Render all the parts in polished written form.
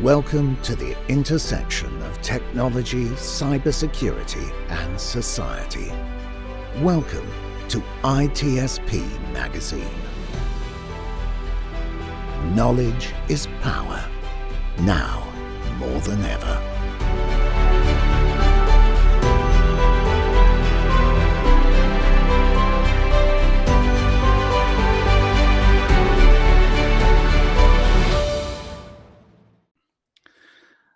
Welcome to the intersection of technology, cybersecurity, and society. Welcome to ITSPmagazine. Knowledge is power, now more than ever.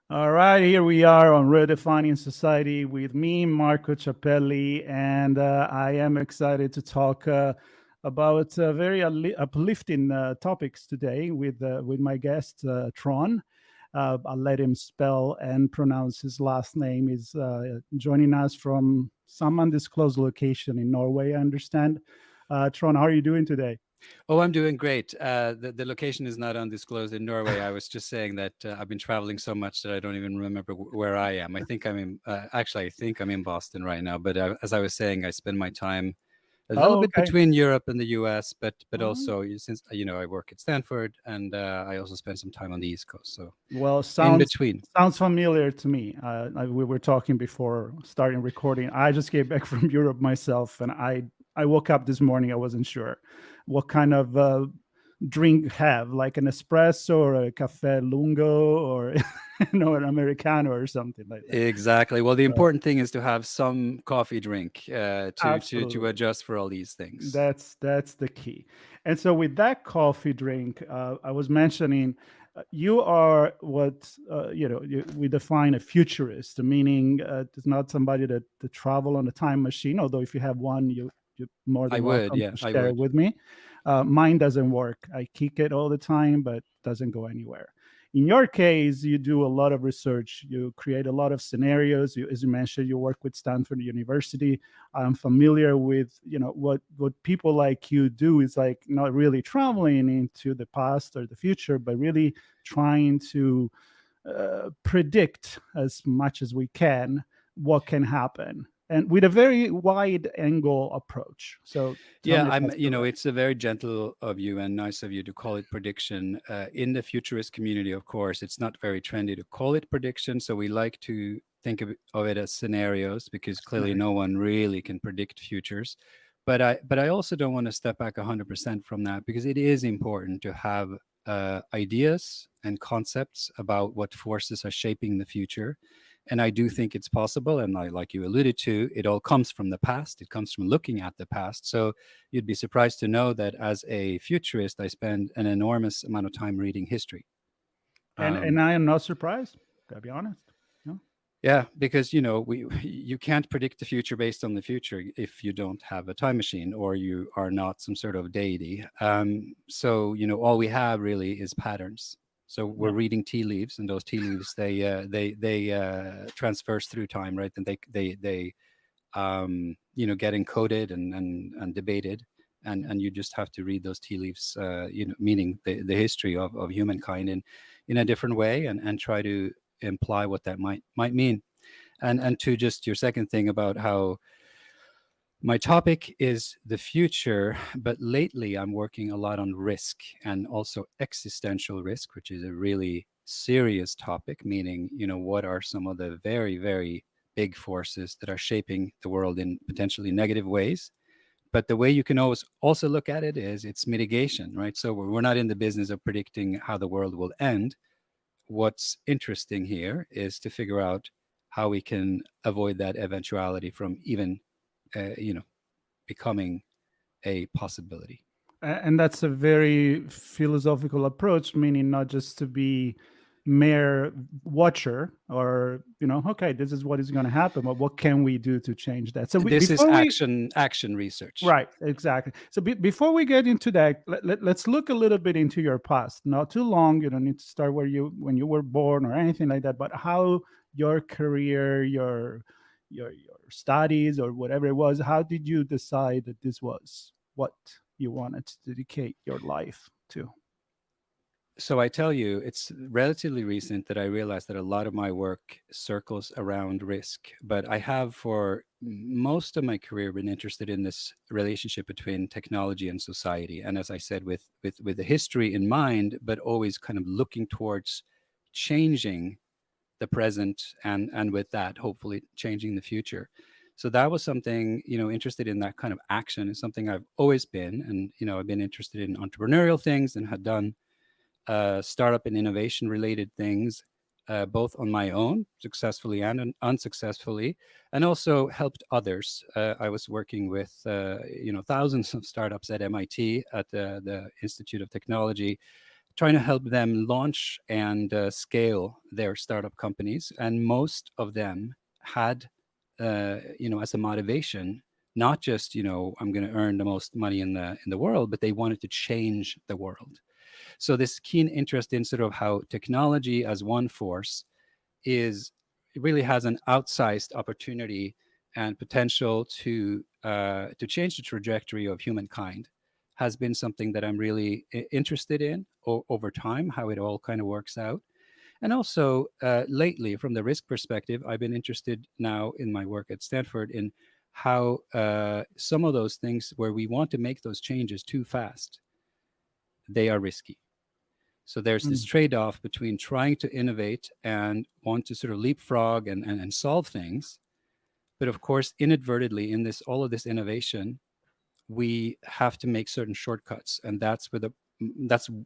All right, here we are on Redefining Society with me, Marco Ciappelli, and I am excited to talk about very uplifting topics today with my guest, Trond. I'll let him spell and pronounce his last name. He's joining us from some undisclosed location in Norway, I understand. Trond, how are you doing today? Oh, I'm doing great. The location is not undisclosed in Norway. I was just saying that I've been traveling so much that I don't even remember where I am. I think I'm in, I think I'm in Boston right now. But as I was saying, I spend my time a little bit between Europe and the US, but also since, I work at Stanford and I also spend some time on the East Coast. So in between. Sounds familiar to me. We were talking before starting recording. I just came back from Europe myself, and I woke up this morning. I wasn't sure what kind of drink have, like an espresso or a cafe lungo or an americano or something like that. Exactly. Well, the important thing is to have some coffee drink to adjust for all these things. That's the key. And so with that coffee drink, I was mentioning you are what we define a futurist, meaning it's not somebody that travel on a time machine, although if you have one, you're more than welcome to share it with me. Mine doesn't work. I kick it all the time, but doesn't go anywhere. In your case, you do a lot of research. You create a lot of scenarios. As you mentioned, you work with Stanford University. I'm familiar with, what people like you do is like not really traveling into the past or the future, but really trying to predict as much as we can what can happen. And with a very wide angle approach. So it's a very gentle of you and nice of you to call it prediction. In the futurist community, of course, it's not very trendy to call it prediction. So we like to think of it as scenarios, because clearly no one really can predict futures. But I also don't want to step back 100% from that, because it is important to have ideas and concepts about what forces are shaping the future. And I do think it's possible. And like you alluded to, it all comes from the past. It comes from looking at the past. So you'd be surprised to know that as a futurist, I spend an enormous amount of time reading history. And I am not surprised, to be honest. No? Yeah, because, you can't predict the future based on the future if you don't have a time machine or you are not some sort of deity. So, all we have really is patterns. So we're reading tea leaves, and those tea leaves they transverse through time, right? And they get encoded and debated, and you just have to read those tea leaves, meaning the history of humankind in a different way, and try to imply what that might mean. And to just your second thing about how my topic is the future, but lately I'm working a lot on risk, and also existential risk, which is a really serious topic, meaning, what are some of the very, very big forces that are shaping the world in potentially negative ways. But the way you can always also look at it is it's mitigation, right? So we're not in the business of predicting how the world will end. What's interesting here is to figure out how we can avoid that eventuality from even becoming a possibility. And that's a very philosophical approach, meaning not just to be mere watcher or, okay, this is what is going to happen, but what can we do to change that? So this is action research. Right, exactly. So before we get into that, let's look a little bit into your past. Not too long. You don't need to start when you were born or anything like that, but how your career, your studies or whatever it was, how did you decide that this was what you wanted to dedicate your life to? So I tell you, it's relatively recent that I realized that a lot of my work circles around risk, but I have for most of my career been interested in this relationship between technology and society. And as I said, with the history in mind, but always kind of looking towards changing the present, and with that, hopefully changing the future. So that was something, interested in that kind of action is something I've always been. And, I've been interested in entrepreneurial things and had done startup and innovation related things, both on my own, successfully and unsuccessfully, and also helped others. I was working with, thousands of startups at MIT, at the Institute of Technology, trying to help them launch and scale their startup companies. And most of them had, as a motivation, not just, I'm going to earn the most money in the world, but they wanted to change the world. So this keen interest in sort of how technology as one force is, it really has an outsized opportunity and potential to change the trajectory of humankind, has been something that I'm really interested in over time, how it all kind of works out. And also lately, from the risk perspective, I've been interested now in my work at Stanford in how some of those things where we want to make those changes too fast, they are risky. So there's this trade-off between trying to innovate and want to sort of leapfrog and solve things. But of course, inadvertently in all of this innovation, we have to make certain shortcuts. And that's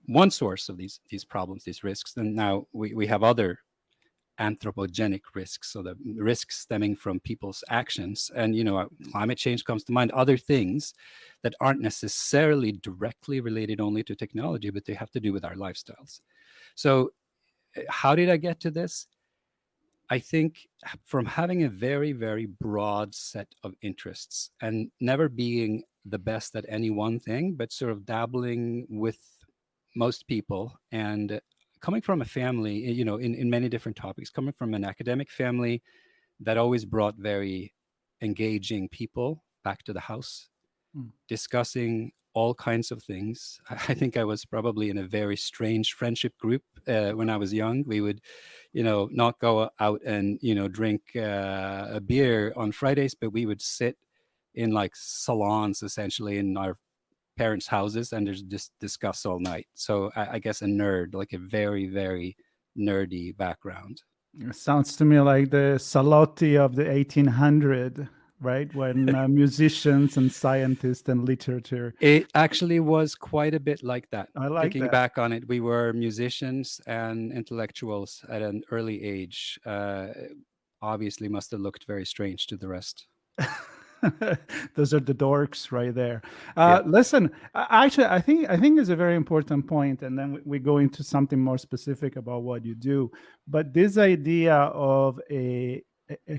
one source of these problems, these risks. And now we have other anthropogenic risks, so the risks stemming from people's actions. And, climate change comes to mind, other things that aren't necessarily directly related only to technology, but they have to do with our lifestyles. So how did I get to this? I think from having a very, very broad set of interests and never being the best at any one thing, but sort of dabbling with most people, and coming from a family, in many different topics, coming from an academic family that always brought very engaging people back to the house, discussing all kinds of things. I think I was probably in a very strange friendship group when I was young. We would, not go out and, drink a beer on Fridays, but we would sit in like salons, essentially, in our parents' houses, and there's just discuss all night. So I guess a nerd, like a very, very nerdy background. It sounds to me like the Salotti of the 1800, right? When musicians and scientists and literature. It actually was quite a bit like that. I like Thinking that. back on it, we were musicians and intellectuals at an early age. Obviously must have looked very strange to the rest. Those are the dorks right there. Yeah. Listen, actually, I think it's a very important point, and then we go into something more specific about what you do. But this idea of a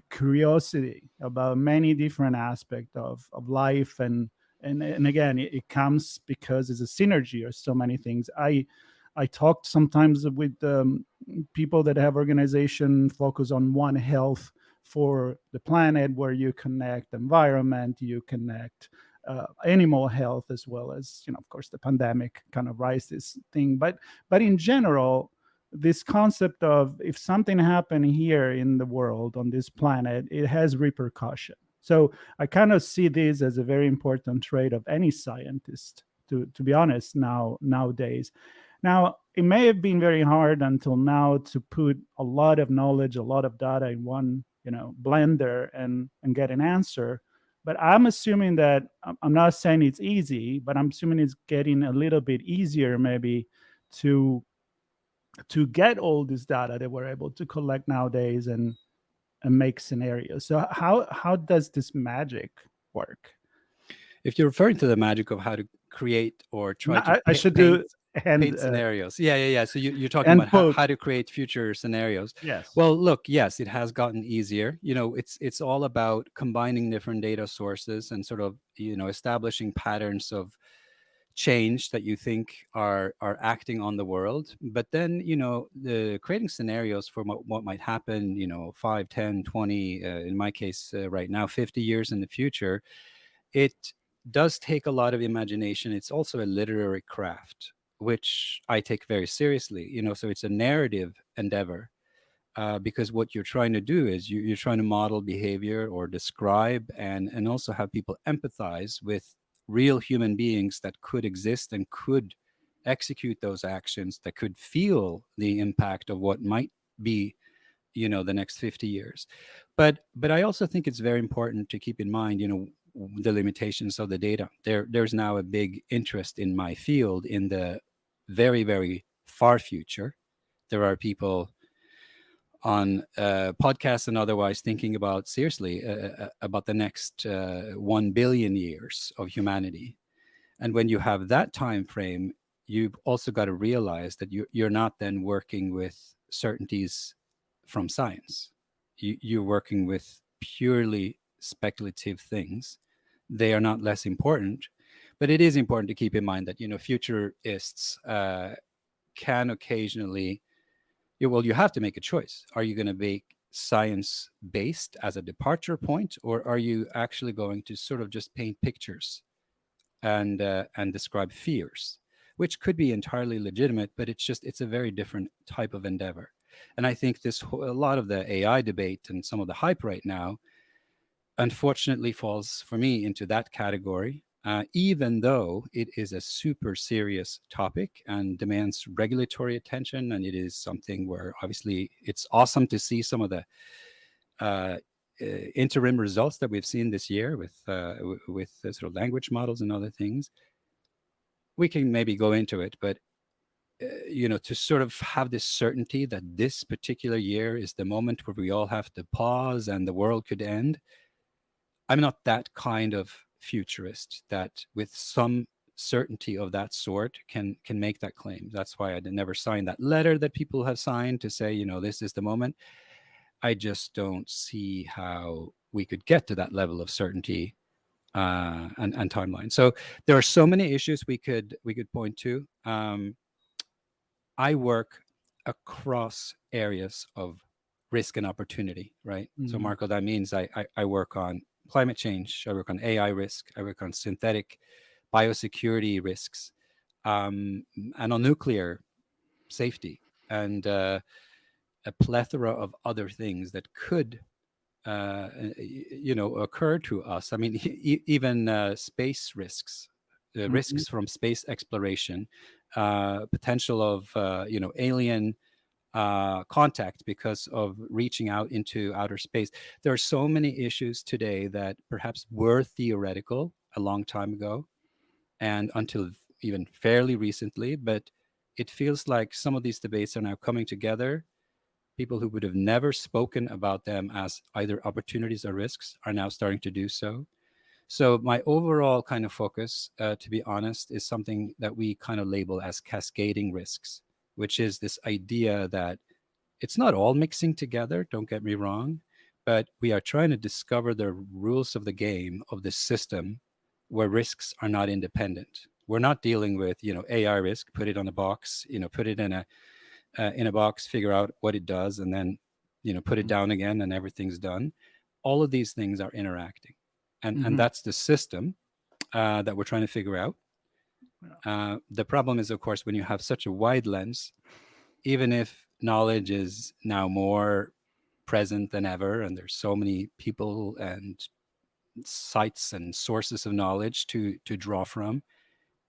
curiosity about many different aspects of life, and again, it comes because it's a synergy of so many things. I talked sometimes with people that have organization focus on One Health for the planet, where you connect environment, you connect animal health, as well as, of course, the pandemic kind of raised this thing. But in general, this concept of if something happened here in the world on this planet, it has repercussion. So I kind of see this as a very important trait of any scientist, to be honest, nowadays. Now, it may have been very hard until now to put a lot of knowledge, a lot of data in one blender and get an answer. But I'm assuming that, I'm not saying it's easy, but I'm assuming it's getting a little bit easier maybe to get all this data that we're able to collect nowadays and make scenarios. So how does this magic work? If you're referring to the magic of how to create or try to I should paint, do paint scenarios. Yeah. So you're talking about how to create future scenarios. Yes. Well, look, yes, it has gotten easier. It's all about combining different data sources and sort of, establishing patterns of change that you think are acting on the world. But then, the creating scenarios for what might happen, 5, 10, 20, in my case, right now, 50 years in the future, it does take a lot of imagination. It's also a literary craft, which I take very seriously. So it's a narrative endeavor, because what you're trying to do is you're trying to model behavior or describe and also have people empathize with real human beings that could exist and could execute those actions that could feel the impact of what might be, the next 50 years. But I also think it's very important to keep in mind, the limitations of the data. There's now a big interest in my field in the very, very far future. There are people on podcasts and otherwise thinking about seriously about the next 1 billion years of humanity. And when you have that time frame, you've also got to realize that you're not then working with certainties from science. You're working with purely speculative things. They are not less important, but it is important to keep in mind that futurists can occasionally, you have to make a choice. Are you going to make science based as a departure point, or are you actually going to sort of just paint pictures and describe fears, which could be entirely legitimate, but it's a very different type of endeavor. And I think a lot of the AI debate and some of the hype right now, unfortunately, falls for me into that category. Even though it is a super serious topic and demands regulatory attention, and it is something where obviously it's awesome to see some of the interim results that we've seen this year with sort of language models and other things. We can maybe go into it, but to sort of have this certainty that this particular year is the moment where we all have to pause and the world could end. I'm not that kind of futurist that with some certainty of that sort can make that claim. That's why I never signed that letter that people have signed to say, this is the moment. I just don't see how we could get to that level of certainty and timeline. So there are so many issues we could point to. I work across areas of risk and opportunity, right? So Marco, that means I work on climate change, I work on AI risk, I work on synthetic biosecurity risks, and on nuclear safety, and a plethora of other things that could occur to us. I mean, even space risks, risks from space exploration, potential of alien contact because of reaching out into outer space. There are so many issues today that perhaps were theoretical a long time ago and until even fairly recently, but it feels like some of these debates are now coming together. People who would have never spoken about them as either opportunities or risks are now starting to do so. So my overall kind of focus, to be honest, is something that we kind of label as cascading risks, which is this idea that it's not all mixing together, don't get me wrong, but we are trying to discover the rules of the game of this system where risks are not independent. We're not dealing with, AI risk, put it on a box, put it in a box, figure out what it does, and then, put it down again and everything's done. All of these things are interacting. And that's the system that we're trying to figure out. The problem is, of course, when you have such a wide lens, even if knowledge is now more present than ever, and there's so many people and sites and sources of knowledge to draw from,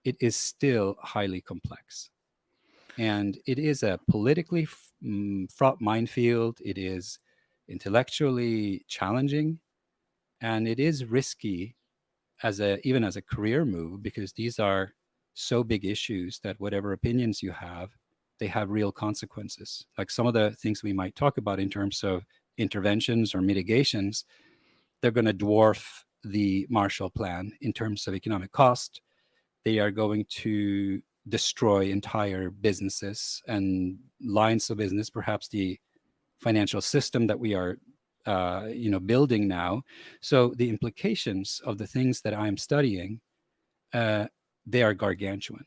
it is still highly complex. And it is a politically fraught minefield. It is intellectually challenging, and it is risky even as a career move, because these are so big issues that whatever opinions you have, they have real consequences. Like some of the things we might talk about in terms of interventions or mitigations, they're going to dwarf the Marshall Plan in terms of economic cost. They are going to destroy entire businesses and lines of business, perhaps the financial system that we are building now. So the implications of the things that I'm studying, they are gargantuan.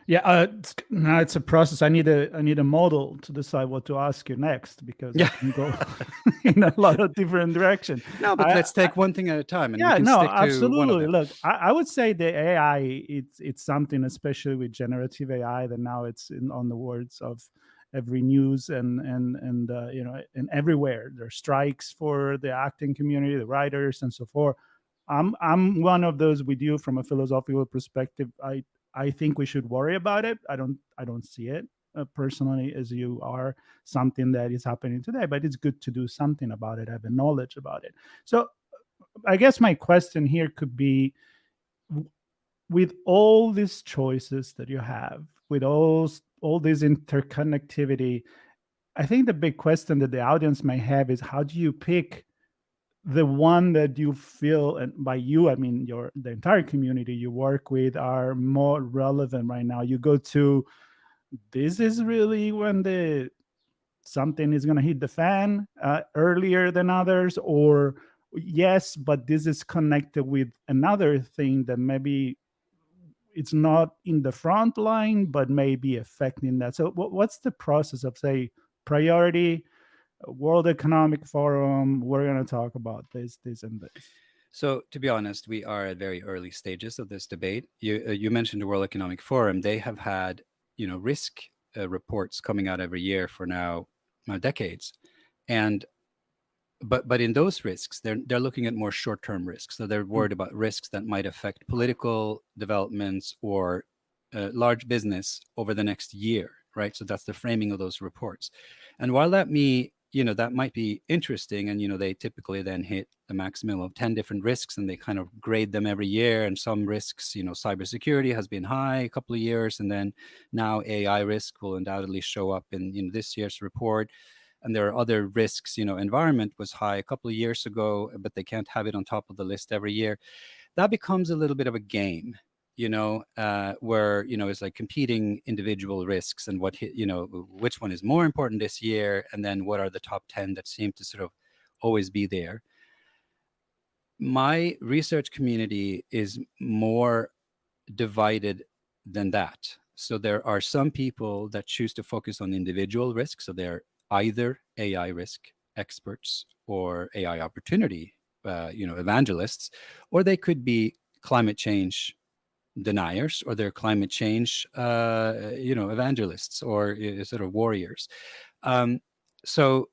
Yeah, now it's a process. I need a model to decide what to ask you next, because I can go in a lot of different directions. No, but let's take one thing at a time, and we can no, stick to absolutely. one of them. Look, I would say the AI, it's something, especially with generative AI, that now it's on the words of every news and everywhere. There are strikes for the acting community, the writers, and so forth. I'm one of those with you from a philosophical perspective. I think we should worry about it. I don't see it personally as you are something that is happening today, but it's good to do something about it, have a knowledge about it. So I guess my question here could be, with all these choices that you have, with all this interconnectivity, I think the big question that the audience may have is, how do you pick the one that you feel, and by you I mean the entire community you work with, are more relevant right now? You go to, this is really when the something is going to hit the fan earlier than others, or yes, but this is connected with another thing that maybe it's not in the front line but may be affecting that. So what's the process of, say, priority, World Economic Forum, we're going to talk about this, and this? So, to be honest, we are at very early stages of this debate. You mentioned the World Economic Forum. They have had, risk reports coming out every year for now decades, and but in those risks, they're looking at more short-term risks. So they're worried about risks that might affect political developments or large business over the next year, right? So that's the framing of those reports. And while that might be interesting, and they typically then hit the maximum of 10 different risks, and they kind of grade them every year. And some risks, cybersecurity has been high a couple of years, and then now AI risk will undoubtedly show up in this year's report. And there are other risks, environment was high a couple of years ago, but they can't have it on top of the list every year. That becomes a little bit of a game, where, it's like competing individual risks, and which one is more important this year, and then what are the top 10 that seem to sort of always be there. My research community is more divided than that. So there are some people that choose to focus on individual risks. So they're either AI risk experts or AI opportunity, evangelists, or they could be climate change deniers, or they're climate change, evangelists, or sort of warriors. So,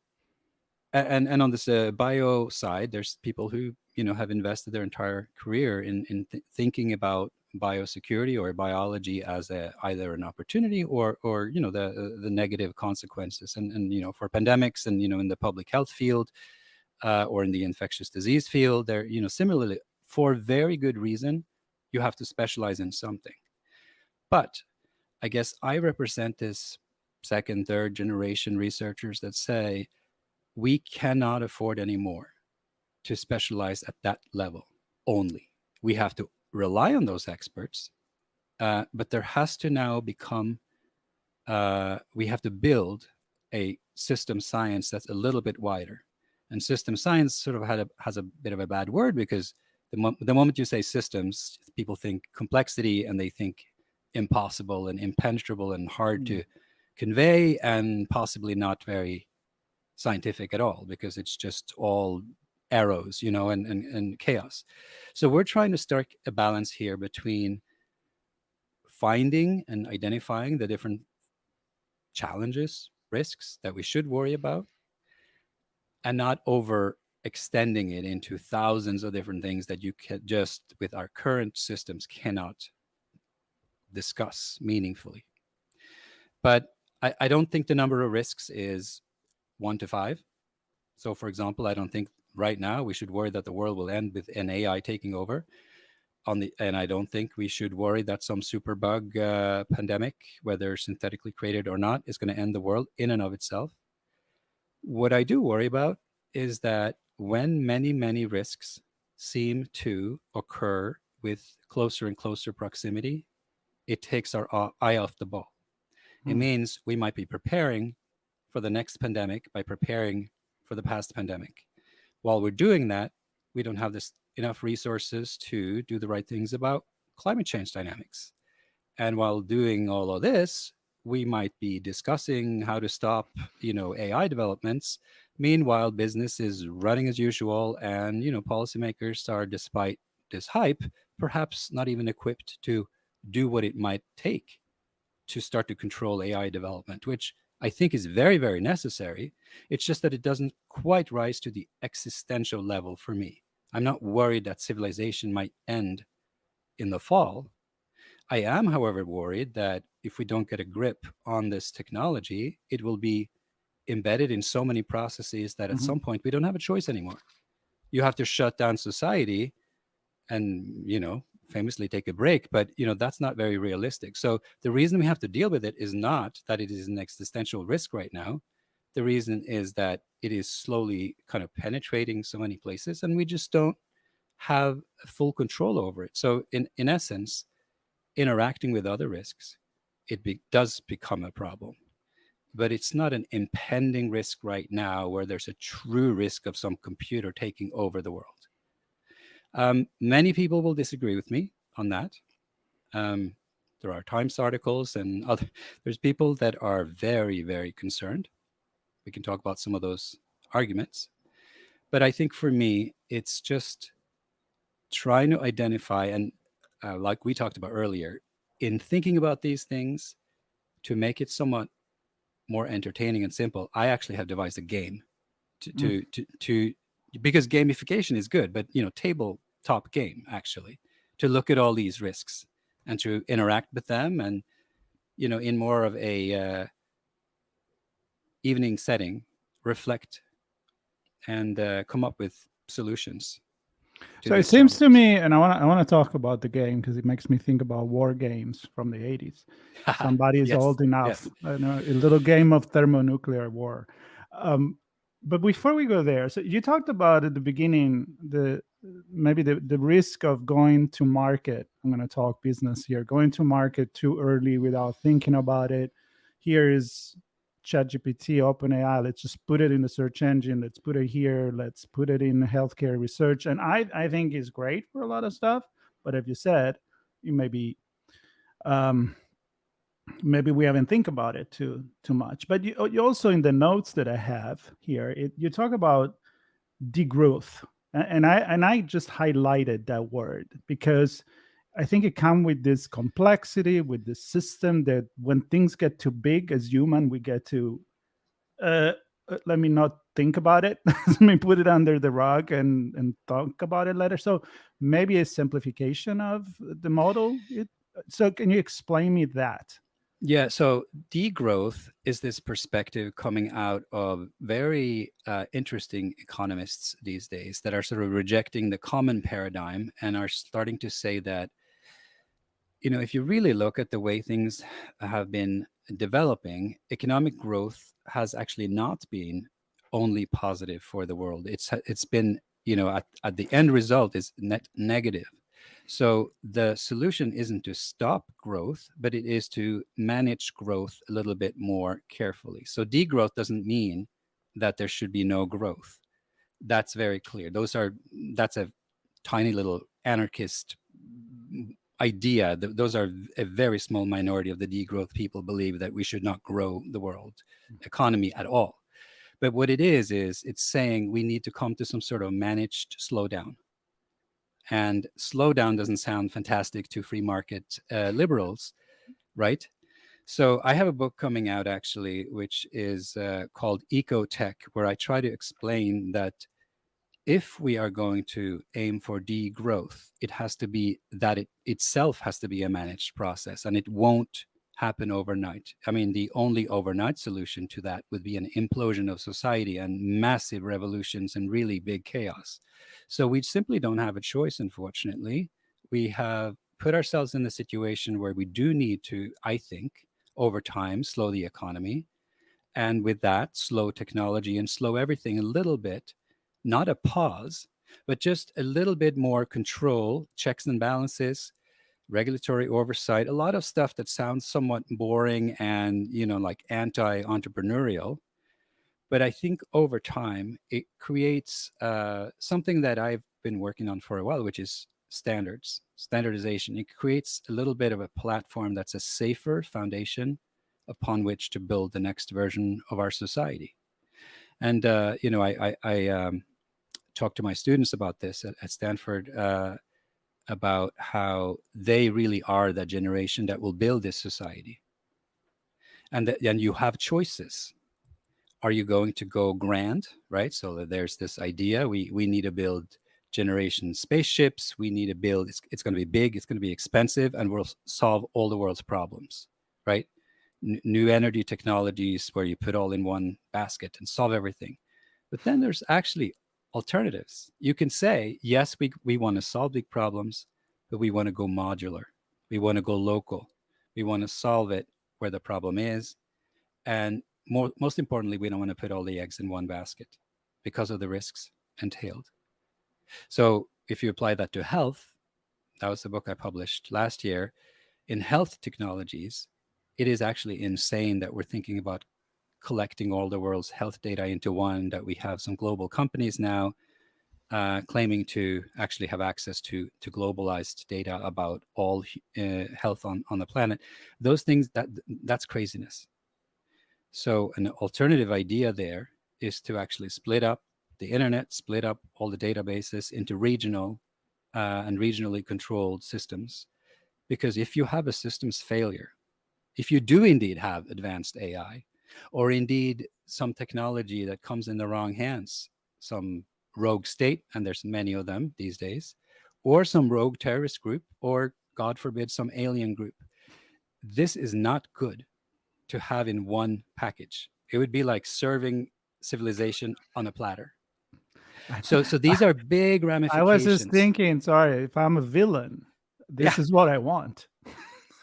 and on this bio side, there's people who have invested their entire career in thinking about biosecurity or biology as either an opportunity or the negative consequences, and for pandemics, and in the public health field, or in the infectious disease field, there similarly, for very good reason, you have to specialize in something. But I guess I represent this second, third generation researchers that say we cannot afford anymore to specialize at that level only. We have to rely on those experts, but there has to now become, we have to build a system science that's a little bit wider. And system science sort of has a bit of a bad word, because the moment you say systems, people think complexity, and they think impossible and impenetrable and hard to convey, and possibly not very scientific at all, because it's just all arrows, and chaos. So we're trying to strike a balance here between finding and identifying the different challenges, risks that we should worry about, and not overextending it into thousands of different things that you can just, with our current systems, cannot discuss meaningfully. But I don't think the number of risks is 1 to 5. So, for example, I don't think right now we should worry that the world will end with an AI taking over. And I don't think we should worry that some superbug pandemic, whether synthetically created or not, is going to end the world in and of itself. What I do worry about is that when many, many risks seem to occur with closer and closer proximity, it takes our eye off the ball. It means we might be preparing for the next pandemic by preparing for the past pandemic. While we're doing that, we don't have enough resources to do the right things about climate change dynamics. And while doing all of this, we might be discussing how to stop, AI developments. Meanwhile, business is running as usual, and policymakers are, despite this hype, perhaps not even equipped to do what it might take to start to control AI development, which I think is very, very necessary. It's just that it doesn't quite rise to the existential level for me. I'm not worried that civilization might end in the fall. I am, however, worried that if we don't get a grip on this technology, it will be embedded in so many processes that at Mhm. some point we don't have a choice anymore. You have to shut down society and, famously take a break, but that's not very realistic. So the reason we have to deal with it is not that it is an existential risk right now. The reason is that it is slowly kind of penetrating so many places, and we just don't have full control over it. So in essence, interacting with other risks, does become a problem. But it's not an impending risk right now where there's a true risk of some computer taking over the world. Many people will disagree with me on that. Um, there are Times articles and other. There's people that are very, very concerned. We can talk about some of those arguments. But I think for me, it's just trying to identify and, like we talked about earlier, in thinking about these things to make it somewhat more entertaining and simple. I actually have devised a game to because gamification is good, but tabletop game actually to look at all these risks and to interact with them, and in more of a evening setting, reflect and come up with solutions to So it these seems to challenges. me, and I want to talk about the game because it makes me think about war games from the 80s. Somebody is Yes, old enough, yes. I know, a little game of thermonuclear war. Um, but before we go there, so you talked about at the beginning maybe the risk of going to market. I'm going to talk business here. Going to market too early without thinking about it. Here is ChatGPT, OpenAI. Let's just put it in the search engine. Let's put it here. Let's put it in healthcare research. And I think it's great for a lot of stuff. But if you said, you um, maybe we haven't think about it too much. But you also in the notes that I have here, you talk about degrowth, and I just highlighted that word because I think it comes with this complexity, with this system that when things get too big as human, we get to uh, let me not think about it. Let me put it under the rug and talk about it later. So maybe a simplification of the model. So can you explain me that? Yeah, so degrowth is this perspective coming out of very interesting economists these days that are sort of rejecting the common paradigm and are starting to say that, if you really look at the way things have been developing, economic growth has actually not been only positive for the world. It's been, at the end result is net negative. So the solution isn't to stop growth, but it is to manage growth a little bit more carefully. So degrowth doesn't mean that there should be no growth. That's very clear. That's a tiny little anarchist idea. Those are a very small minority of the degrowth people believe that we should not grow the world economy at all. But what it is it's saying we need to come to some sort of managed slowdown. And slowdown doesn't sound fantastic to free market liberals, right? So I have a book coming out actually, which is called Ecotech, where I try to explain that if we are going to aim for degrowth, it has to be that it itself has to be a managed process, and it won't happen overnight. I mean, the only overnight solution to that would be an implosion of society and massive revolutions and really big chaos. So we simply don't have a choice, unfortunately. We have put ourselves in the situation where we do need to, I think, over time, slow the economy. And with that, slow technology and slow everything a little bit, not a pause, but just a little bit more control, checks and balances, regulatory oversight, a lot of stuff that sounds somewhat boring and, like anti-entrepreneurial. But I think over time, it creates something that I've been working on for a while, which is standardization. It creates a little bit of a platform that's a safer foundation upon which to build the next version of our society. And, I talk to my students about this at Stanford, about how they really are the generation that will build this society. And you have choices. Are you going to go grand, right? So there's this idea we need to build generation spaceships. We need to build, it's going to be big, it's going to be expensive, and we'll solve all the world's problems, right? New energy technologies where you put all in one basket and solve everything. But then there's actually alternatives. You can say, yes, we want to solve big problems, but we want to go modular. We want to go local. We want to solve it where the problem is. And most importantly, we don't want to put all the eggs in one basket because of the risks entailed. So if you apply that to health, that was the book I published last year. In health technologies, it is actually insane that we're thinking about collecting all the world's health data into one, that we have some global companies now claiming to actually have access to globalized data about all health on the planet. Those things, that's craziness. So an alternative idea there is to actually split up the internet, split up all the databases into regional and regionally controlled systems. Because if you have a systems failure, if you do indeed have advanced AI, or indeed some technology that comes in the wrong hands, some rogue state, and there's many of them these days, or some rogue terrorist group, or God forbid, some alien group, this is not good to have in one package. It would be like serving civilization on a platter. So these are big ramifications. I was just thinking, sorry, if I'm a villain, this is what I want.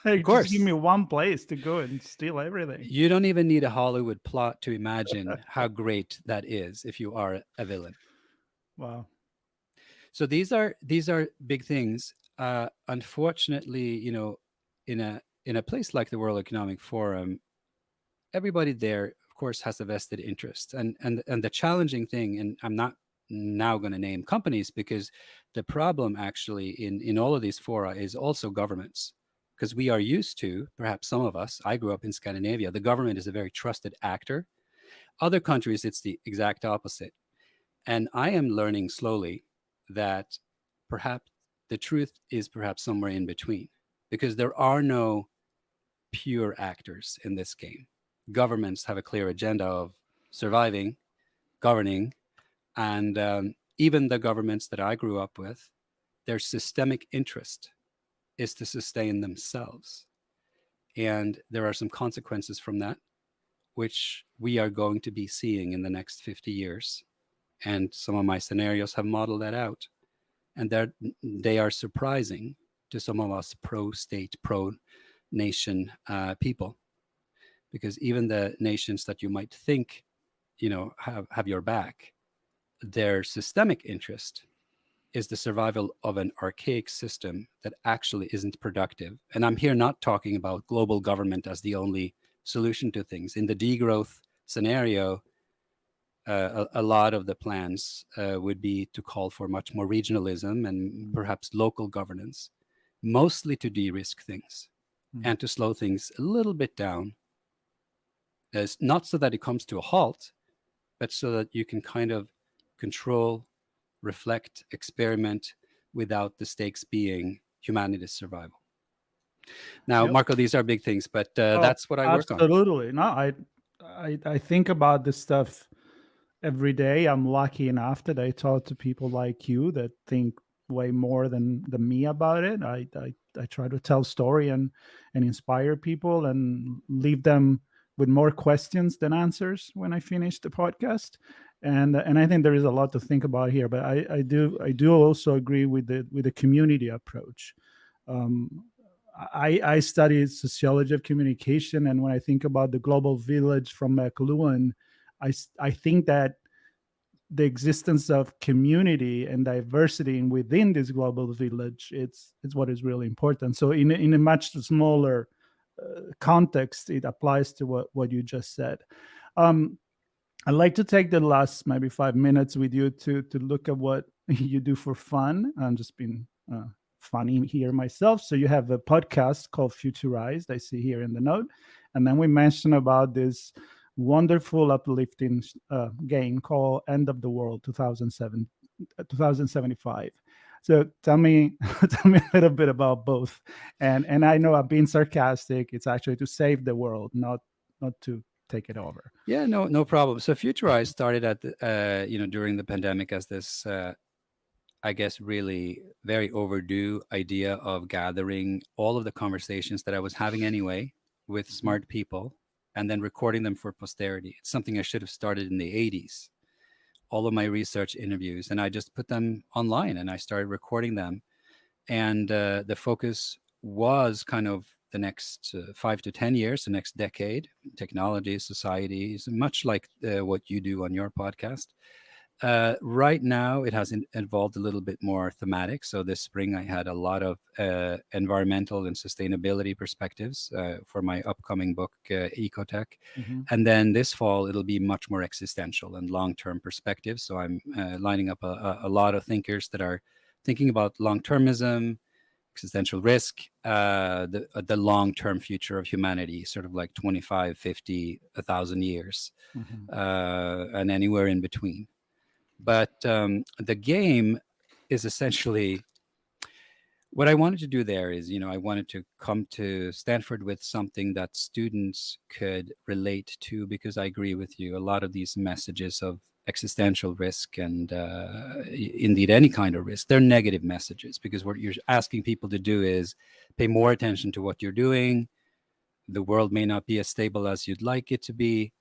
Like, of course. Just give me one place to go and steal everything. You don't even need a Hollywood plot to imagine how great that is if you are a villain. Wow. So these are big things. Unfortunately, you know, in a place like the World Economic Forum, everybody there, of course, has a vested interest. And the challenging thing, and I'm not now going to name companies, because the problem actually in all of these fora is also governments. Because we are used to, perhaps some of us, I grew up in Scandinavia, the government is a very trusted actor. Other countries, it's the exact opposite. And I am learning slowly that perhaps the truth is perhaps somewhere in between, because there are no pure actors in this game. Governments have a clear agenda of surviving, governing, and even the governments that I grew up with, their systemic interest is to sustain themselves. And there are some consequences from that, which we are going to be seeing in the next 50 years. And some of my scenarios have modeled that out. And they are surprising to some of us pro-state, pro-nation people. Because even the nations that you might think, you know, have your back, their systemic interest is the survival of an archaic system that actually isn't productive. And I'm here not talking about global government as the only solution to things. In the degrowth scenario, a lot of the plans would be to call for much more regionalism and perhaps local governance, mostly to de-risk things and to slow things a little bit down. As not so that it comes to a halt, but so that you can kind of control, reflect, experiment without the stakes being humanity's survival. Now, Marco, these are big things, but that's what I work on. Absolutely. No, I think about this stuff every day. I'm lucky enough that I talk to people like you that think way more than me about it. I try to tell story and inspire people and leave them with more questions than answers when I finish the podcast. And I think there is a lot to think about here, but I do also agree with the community approach. I studied sociology of communication, and when I think about the global village from McLuhan, I think that the existence of community and diversity within this global village, it's what is really important. So in a much smaller context, it applies to what you just said. I'd like to take the last maybe 5 minutes with you to look at what you do for fun. I'm just being funny here myself. So you have a podcast called Futurized, I see here in the note. And then we mentioned about this wonderful, uplifting game called End of the World 2075. So tell me a little bit about both. And I know I'm being sarcastic. It's actually to save the world, not to take it over. Yeah, no problem. So Futurize started at the, during the pandemic as this I guess, really very overdue idea of gathering all of the conversations that I was having anyway with smart people and then recording them for posterity. It's something I should have started in the 80s. All of my research interviews, and I just put them online and I started recording them. And the focus was kind of the next 5 to 10 years, the next decade, technology, society, much like what you do on your podcast. Right now, it has evolved a little bit more thematic. So this spring, I had a lot of environmental and sustainability perspectives for my upcoming book, Ecotech. Mm-hmm. And then this fall, it'll be much more existential and long-term perspectives. So I'm lining up a lot of thinkers that are thinking about long-termism, existential risk, the long-term future of humanity, sort of like 25, 50, 1,000 years, Mm-hmm. and anywhere in between. But the game is essentially what I wanted to do there is, I wanted to come to Stanford with something that students could relate to, because I agree with you. A lot of these messages of existential risk and indeed any kind of risk, they're negative messages, because what you're asking people to do is pay more attention to what you're doing. The world may not be as stable as you'd like it to be.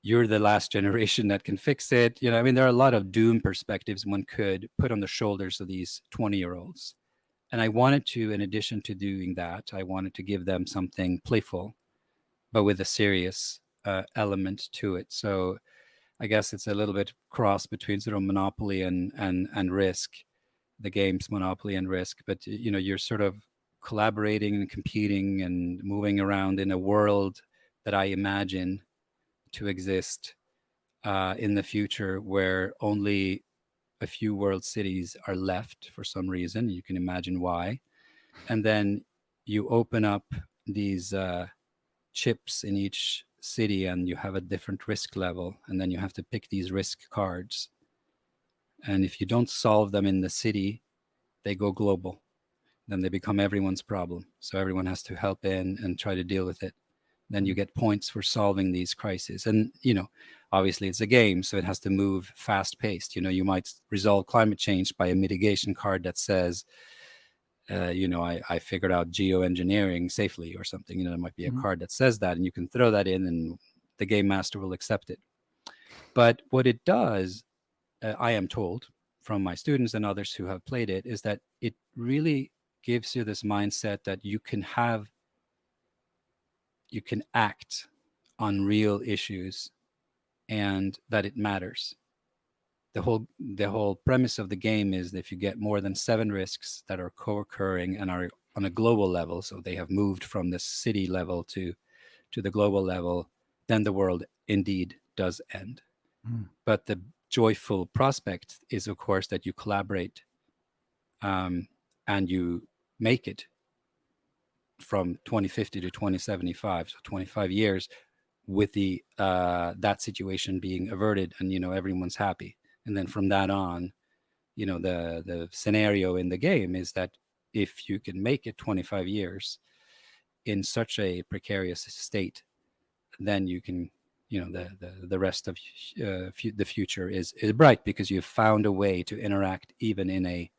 You're the last generation that can fix it. I mean, there are a lot of doom perspectives one could put on the shoulders of these 20-year-olds. And I wanted to, in addition to doing that, I wanted to give them something playful, but with a serious element to it. So I guess it's a little bit cross between sort of Monopoly and Risk, the game's Monopoly and Risk. But, you're sort of collaborating and competing and moving around in a world that I imagine to exist in the future, where only a few world cities are left for some reason. You can imagine why. And then you open up these chips in each city and you have a different risk level. And then you have to pick these risk cards. And if you don't solve them in the city, they go global. Then they become everyone's problem. So everyone has to help in and try to deal with it. Then you get points for solving these crises. And, obviously it's a game, so it has to move fast paced. You might resolve climate change by a mitigation card that says, I figured out geoengineering safely or something. There might be a card that says that, and you can throw that in and the game master will accept it. But what it does, I am told from my students and others who have played it, is that it really gives you this mindset that you can act on real issues and that it matters. The whole premise of the game is that if you get more than 7 risks that are co-occurring and are on a global level, so they have moved from the city level to the global level, then the world indeed does end. But the joyful prospect is, of course, that you collaborate and you make it from 2050 to 2075, so 25 years, with the that situation being averted, and everyone's happy. And then from that on, the scenario in the game is that if you can make it 25 years in such a precarious state, then you can, the rest of the future is bright, because you've found a way to interact even in a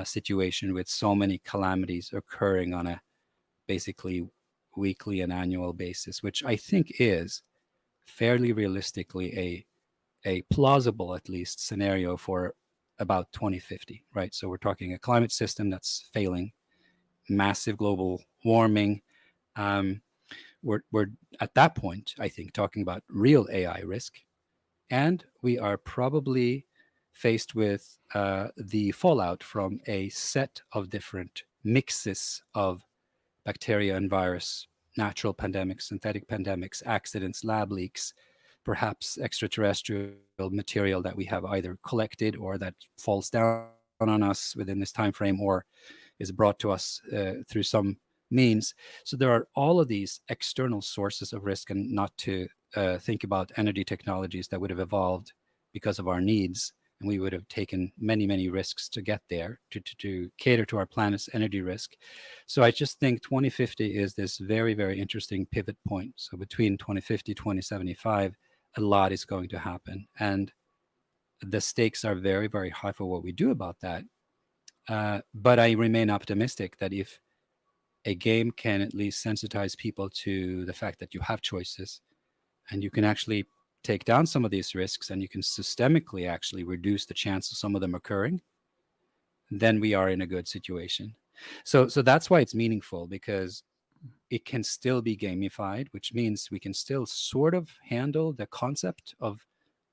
situation with so many calamities occurring on a basically weekly and annual basis, which I think is fairly realistically a plausible, at least, scenario for about 2050, right? So we're talking a climate system that's failing, massive global warming. We're at that point, I think, talking about real AI risk, and we are probably faced with the fallout from a set of different mixes of bacteria and virus, natural pandemics, synthetic pandemics, accidents, lab leaks, perhaps extraterrestrial material that we have either collected or that falls down on us within this time frame, or is brought to us through some means. So there are all of these external sources of risk, and not to think about energy technologies that would have evolved because of our needs, and we would have taken many, many risks to get there, to cater to our planet's energy risk. So I just think 2050 is this very, very interesting pivot point. So between 2050, 2075, a lot is going to happen. And the stakes are very, very high for what we do about that. But I remain optimistic that if a game can at least sensitize people to the fact that you have choices, and you can actually take down some of these risks, and you can systemically actually reduce the chance of some of them occurring, then we are in a good situation. So that's why it's meaningful, because it can still be gamified, which means we can still sort of handle the concept of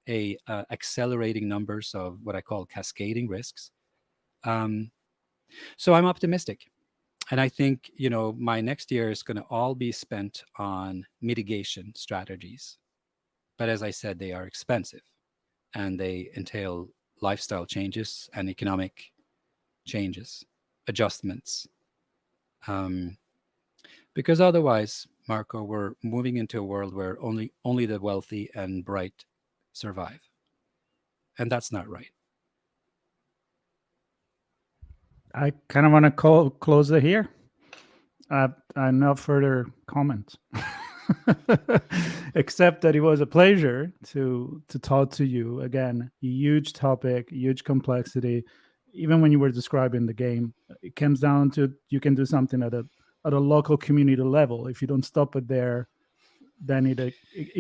a accelerating numbers of what I call cascading risks. So I'm optimistic. And I think, my next year is going to all be spent on mitigation strategies. But as I said, they are expensive, and they entail lifestyle changes and economic changes, adjustments. Because otherwise, Marco, we're moving into a world where only the wealthy and bright survive. And that's not right. I kind of want to close it here. No further comments, except that it was a pleasure to talk to you again. A huge topic, huge complexity. Even when you were describing the game, it comes down to you can do something at a local community level. If you don't stop it there, then it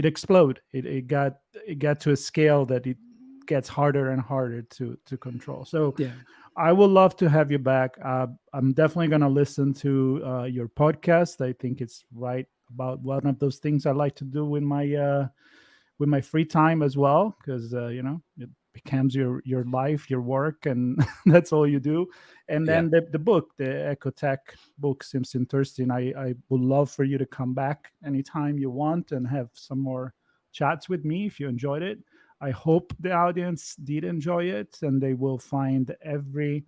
explode. It got to a scale that it gets harder and harder to control. So yeah. I would love to have you back. I'm definitely going to listen to your podcast. I think it's right about one of those things I like to do with my free time as well, because it becomes your life, your work, and that's all you do. And then the book, the Ecotech book, seems interesting. I would love for you to come back anytime you want and have some more chats with me if you enjoyed it. I hope the audience did enjoy it, and they will find every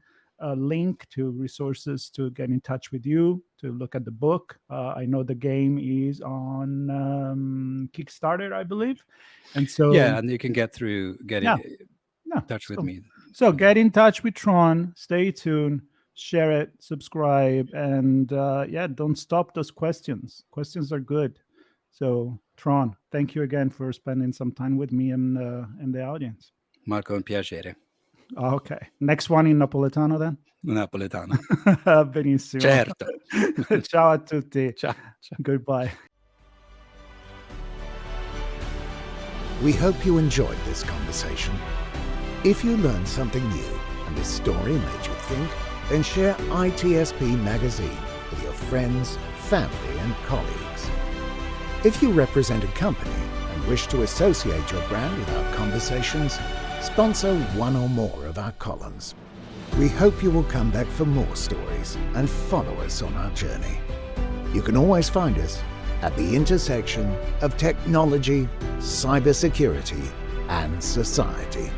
link to resources to get in touch with you, to look at the book. I know the game is on Kickstarter, I believe. And so... Yeah, and you can get in touch with me. So get in touch with Trond, stay tuned, share it, subscribe, and don't stop those questions. Questions are good. So, Trond, thank you again for spending some time with me and the audience. Marco, un piacere. Okay. Next one in Napoletano then? Napoletano. Benissimo. Certo. Ciao a tutti. Ciao. Goodbye. We hope you enjoyed this conversation. If you learned something new and this story made you think, then share ITSPmagazine with your friends, family, and colleagues. If you represent a company and wish to associate your brand with our conversations, sponsor one or more of our columns. We hope you will come back for more stories and follow us on our journey. You can always find us at the intersection of technology, cybersecurity, and society.